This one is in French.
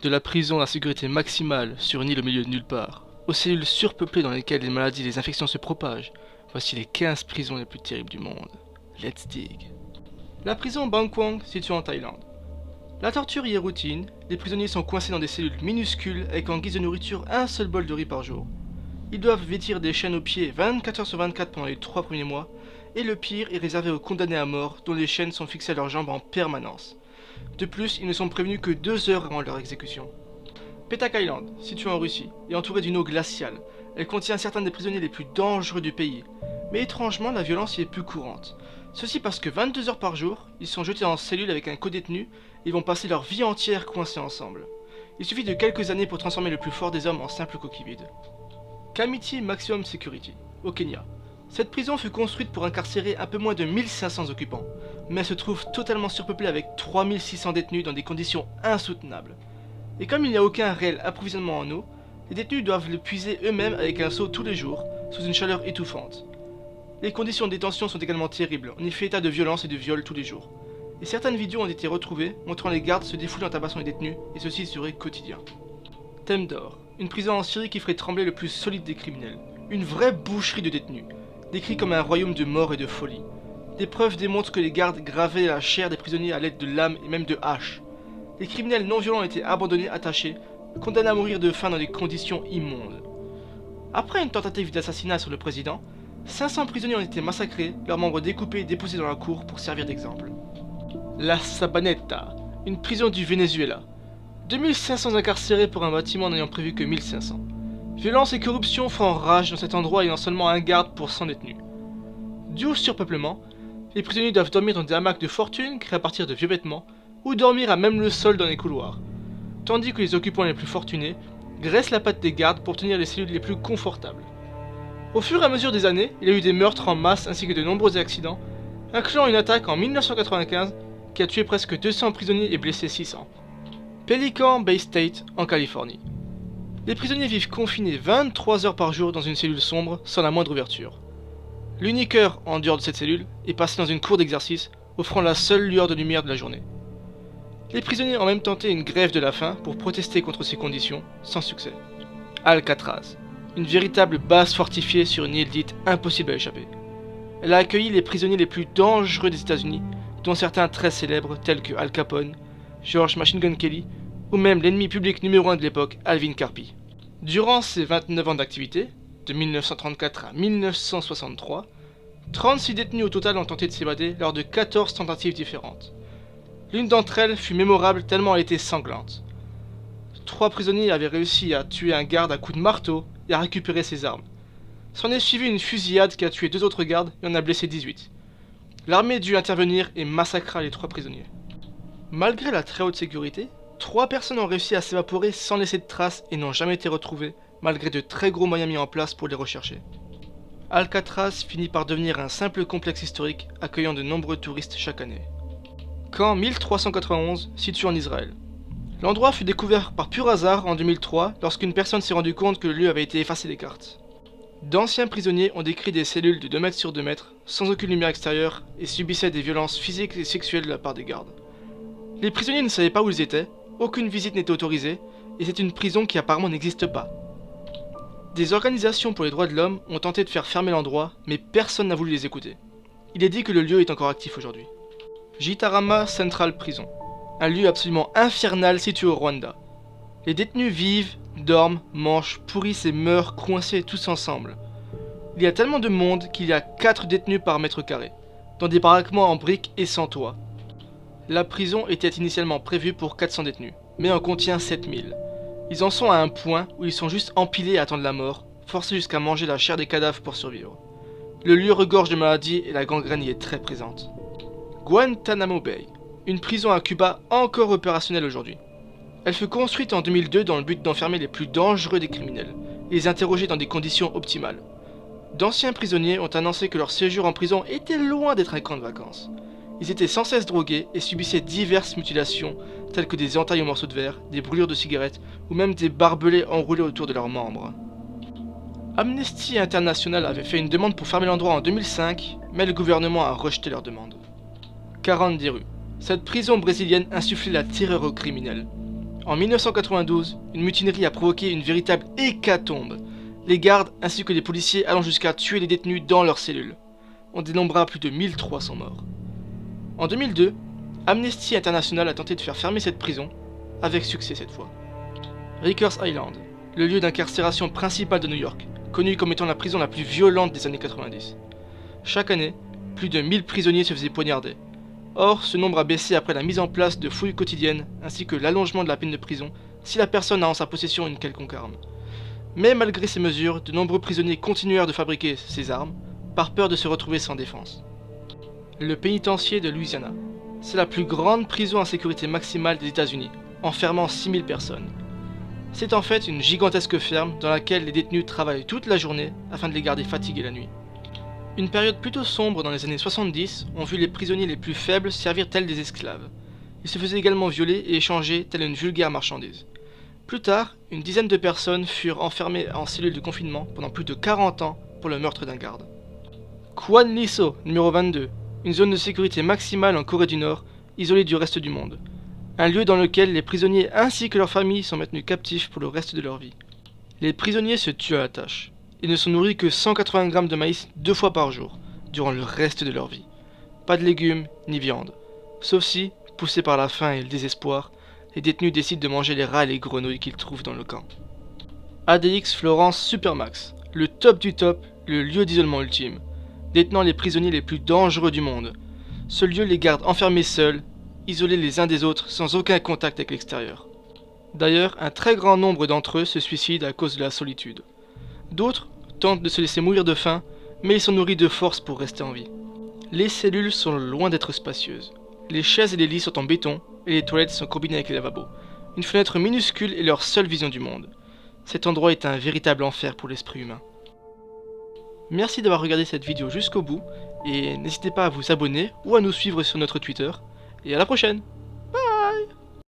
De la prison à sécurité maximale sur une île au milieu de nulle part, aux cellules surpeuplées dans lesquelles les maladies et les infections se propagent, voici les 15 prisons les plus terribles du monde. Let's dig. La prison Bangkwang, située en Thaïlande. La torture y est routine, les prisonniers sont coincés dans des cellules minuscules avec en guise de nourriture un seul bol de riz par jour. Ils doivent vêtir des chaînes aux pieds 24 heures sur 24 pendant les 3 premiers mois, et le pire est réservé aux condamnés à mort dont les chaînes sont fixées à leurs jambes en permanence. De plus, ils ne sont prévenus que 2 heures avant leur exécution. Petak Island, située en Russie, est entourée d'une eau glaciale. Elle contient certains des prisonniers les plus dangereux du pays. Mais étrangement, la violence y est plus courante. Ceci parce que 22 heures par jour, ils sont jetés en cellule avec un co-détenu et vont passer leur vie entière coincés ensemble. Il suffit de quelques années pour transformer le plus fort des hommes en simple coquille vide. Kamiti Maximum Security, au Kenya. Cette prison fut construite pour incarcérer un peu moins de 1500 occupants, mais elle se trouve totalement surpeuplée avec 3600 détenus dans des conditions insoutenables. Et comme il n'y a aucun réel approvisionnement en eau, les détenus doivent le puiser eux-mêmes avec un seau tous les jours, sous une chaleur étouffante. Les conditions de détention sont également terribles, on y fait état de violence et de viol tous les jours. Et certaines vidéos ont été retrouvées, montrant les gardes se défouler en tabassant les détenus, et ceci serait quotidien. Temdor, une prison en Syrie qui ferait trembler le plus solide des criminels. Une vraie boucherie de détenus, décrit comme un royaume de mort et de folie. Des preuves démontrent que les gardes gravaient la chair des prisonniers à l'aide de lames et même de haches. Les criminels non violents étaient abandonnés, attachés, condamnés à mourir de faim dans des conditions immondes. Après une tentative d'assassinat sur le président, 500 prisonniers ont été massacrés, leurs membres découpés et déposés dans la cour pour servir d'exemple. La Sabaneta, une prison du Venezuela. 2500 incarcérés pour un bâtiment n'ayant prévu que 1500. Violence et corruption font rage dans cet endroit ayant seulement un garde pour 100 détenus. Dû au surpeuplement, les prisonniers doivent dormir dans des hamacs de fortune créés à partir de vieux vêtements, ou dormir à même le sol dans les couloirs, tandis que les occupants les plus fortunés graissent la patte des gardes pour obtenir les cellules les plus confortables. Au fur et à mesure des années, il y a eu des meurtres en masse ainsi que de nombreux accidents, incluant une attaque en 1995 qui a tué presque 200 prisonniers et blessé 600. Pelican Bay State, en Californie. Les prisonniers vivent confinés 23 heures par jour dans une cellule sombre sans la moindre ouverture. L'unique heure en dehors de cette cellule est passée dans une cour d'exercice, offrant la seule lueur de lumière de la journée. Les prisonniers ont même tenté une grève de la faim pour protester contre ces conditions, sans succès. Alcatraz, une véritable base fortifiée sur une île dite impossible à échapper. Elle a accueilli les prisonniers les plus dangereux des États-Unis, dont certains très célèbres tels que Al Capone, George Machine Gun Kelly, ou même l'ennemi public numéro 1 de l'époque, Alvin Karpi. Durant ses 29 ans d'activité, de 1934 à 1963, 36 détenus au total ont tenté de s'évader lors de 14 tentatives différentes. L'une d'entre elles fut mémorable tellement elle était sanglante. 3 prisonniers avaient réussi à tuer un garde à coups de marteau et à récupérer ses armes. S'en est suivi une fusillade qui a tué 2 autres gardes et en a blessé 18. L'armée dut intervenir et massacra les 3 prisonniers. Malgré la très haute sécurité, 3 personnes ont réussi à s'évaporer sans laisser de traces et n'ont jamais été retrouvées, malgré de très gros moyens mis en place pour les rechercher. Alcatraz finit par devenir un simple complexe historique accueillant de nombreux touristes chaque année. Camp 1391, situé en Israël. L'endroit fut découvert par pur hasard en 2003 lorsqu'une personne s'est rendu compte que le lieu avait été effacé des cartes. D'anciens prisonniers ont décrit des cellules de 2 mètres sur 2 mètres, sans aucune lumière extérieure, et subissaient des violences physiques et sexuelles de la part des gardes. Les prisonniers ne savaient pas où ils étaient, aucune visite n'était autorisée, et c'est une prison qui apparemment n'existe pas. Des organisations pour les droits de l'homme ont tenté de faire fermer l'endroit, mais personne n'a voulu les écouter. Il est dit que le lieu est encore actif aujourd'hui. Gitarama Central Prison, un lieu absolument infernal situé au Rwanda. Les détenus vivent, dorment, mangent, pourrissent et meurent coincés tous ensemble. Il y a tellement de monde qu'il y a 4 détenus par mètre carré, dans des baraquements en briques et sans toit. La prison était initialement prévue pour 400 détenus, mais en contient 7000. Ils en sont à un point où ils sont juste empilés à attendre la mort, forcés jusqu'à manger la chair des cadavres pour survivre. Le lieu regorge de maladies et la gangrène y est très présente. Guantanamo Bay, une prison à Cuba encore opérationnelle aujourd'hui. Elle fut construite en 2002 dans le but d'enfermer les plus dangereux des criminels et les interroger dans des conditions optimales. D'anciens prisonniers ont annoncé que leur séjour en prison était loin d'être un camp de vacances. Ils étaient sans cesse drogués et subissaient diverses mutilations telles que des entailles aux morceaux de verre, des brûlures de cigarettes ou même des barbelés enroulés autour de leurs membres. Amnesty International avait fait une demande pour fermer l'endroit en 2005, mais le gouvernement a rejeté leur demande. Carandiru, cette prison brésilienne insufflait la terreur aux criminels. En 1992, une mutinerie a provoqué une véritable hécatombe. Les gardes ainsi que les policiers allant jusqu'à tuer les détenus dans leurs cellules. On dénombrera plus de 1300 morts. En 2002, Amnesty International a tenté de faire fermer cette prison, avec succès cette fois. Rikers Island, le lieu d'incarcération principal de New York, connu comme étant la prison la plus violente des années 90. Chaque année, plus de 1000 prisonniers se faisaient poignarder. Or, ce nombre a baissé après la mise en place de fouilles quotidiennes ainsi que l'allongement de la peine de prison si la personne a en sa possession une quelconque arme. Mais malgré ces mesures, de nombreux prisonniers continuèrent de fabriquer ces armes par peur de se retrouver sans défense. Le pénitencier de Louisiana, c'est la plus grande prison à sécurité maximale des États-Unis, enfermant 6000 personnes. C'est en fait une gigantesque ferme dans laquelle les détenus travaillent toute la journée afin de les garder fatigués la nuit. Une période plutôt sombre dans les années 70 ont vu les prisonniers les plus faibles servir tels des esclaves. Ils se faisaient également violer et échanger telle une vulgaire marchandise. Plus tard, une dizaine de personnes furent enfermées en cellule de confinement pendant plus de 40 ans pour le meurtre d'un garde. Kwan Liso, numéro 22, une zone de sécurité maximale en Corée du Nord, isolée du reste du monde. Un lieu dans lequel les prisonniers ainsi que leurs familles sont maintenus captifs pour le reste de leur vie. Les prisonniers se tuent à la tâche. Ils ne sont nourris que 180 grammes de maïs 2 fois par jour, durant le reste de leur vie. Pas de légumes, ni viande. Sauf si, poussés par la faim et le désespoir, les détenus décident de manger les rats et les grenouilles qu'ils trouvent dans le camp. ADX Florence Supermax, le top du top, le lieu d'isolement ultime, détenant les prisonniers les plus dangereux du monde. Ce lieu les garde enfermés seuls, isolés les uns des autres, sans aucun contact avec l'extérieur. D'ailleurs, un très grand nombre d'entre eux se suicident à cause de la solitude. D'autres tentent de se laisser mourir de faim, mais ils sont nourris de force pour rester en vie. Les cellules sont loin d'être spacieuses. Les chaises et les lits sont en béton, et les toilettes sont combinées avec les lavabos. Une fenêtre minuscule est leur seule vision du monde. Cet endroit est un véritable enfer pour l'esprit humain. Merci d'avoir regardé cette vidéo jusqu'au bout, et n'hésitez pas à vous abonner ou à nous suivre sur notre Twitter, et à la prochaine!